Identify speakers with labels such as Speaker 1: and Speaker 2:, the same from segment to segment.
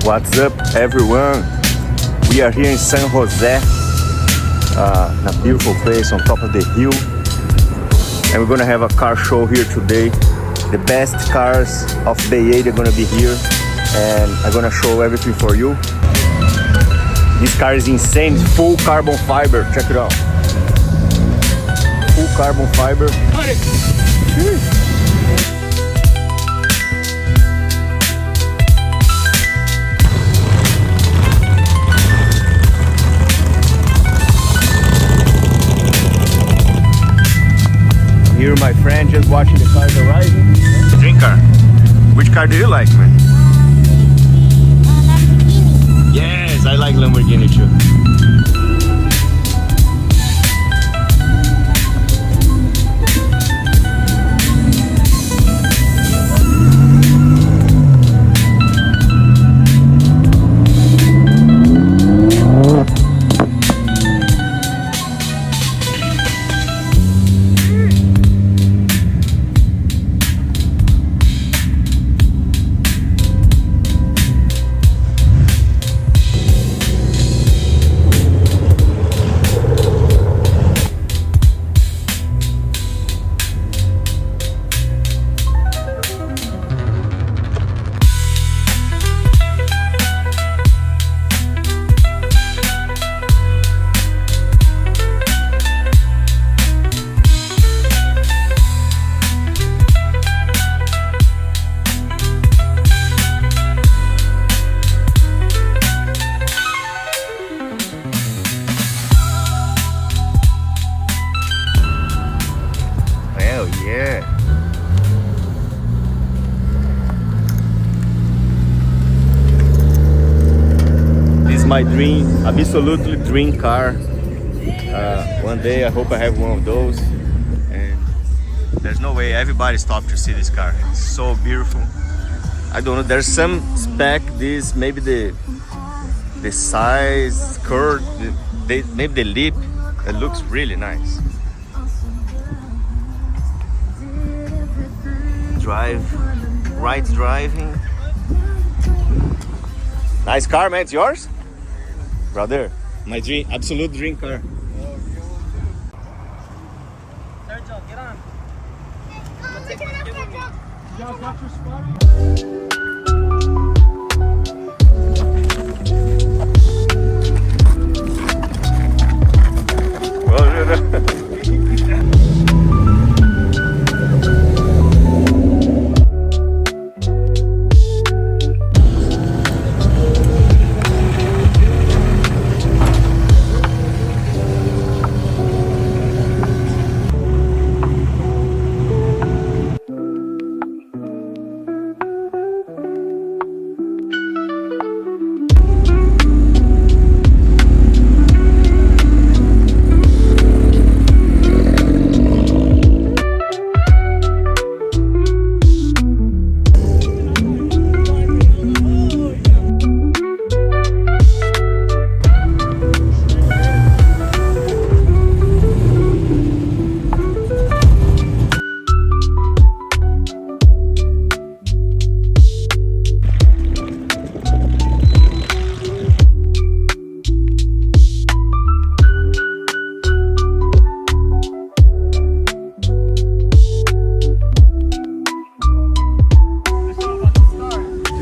Speaker 1: What's up, everyone? We are here in San Jose, a beautiful place on top of the hill, and we're gonna have a car show here today. The best cars of Bay Area are gonna be here, and I'm gonna show everything for you. This car is insane, full carbon fiber. Check it out. Full carbon fiber. Here my friend just watching the cars arriving. Dream car. Which car do you like, man?
Speaker 2: Lamborghini.
Speaker 1: Yes, I like Lamborghini too. Yeah. This is my dream, absolutely dream car. One day I hope I have one of those, and there's no way everybody stopped to see this car. It's so beautiful. I don't know, there's some spec, this maybe the size, curve, maybe the lip, it looks really nice. Right driving. Nice car, man. It's yours? Brother, my dream, absolute dream car.
Speaker 2: Sergio, get on. I'm gonna take one. Get with me.
Speaker 3: Y'all got your spot?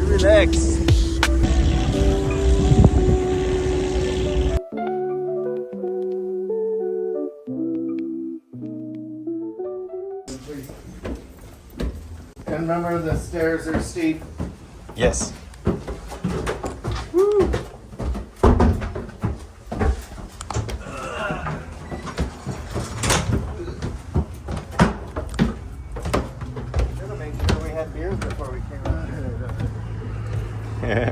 Speaker 1: Relax.
Speaker 3: And remember, the stairs are steep.
Speaker 1: Yes.
Speaker 3: Woo.
Speaker 1: Gotta make sure we had beers before we came out here. Yeah.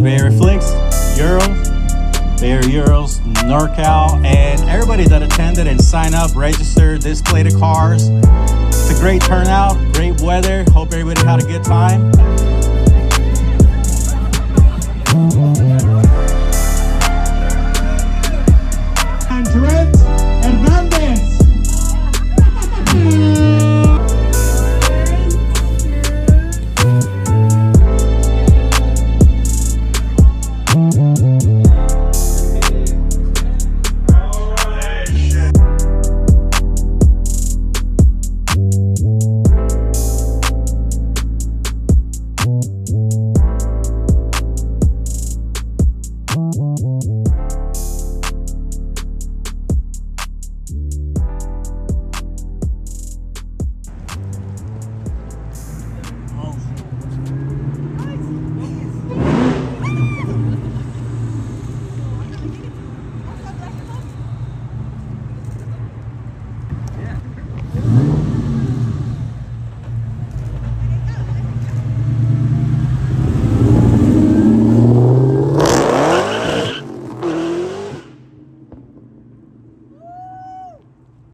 Speaker 4: Bay Area Flicks, Euros, Bay Area Euros, NorCal, and everybody that attended and signed up, registered, displayed the cars. It's a great turnout, great weather. Hope everybody had a good time.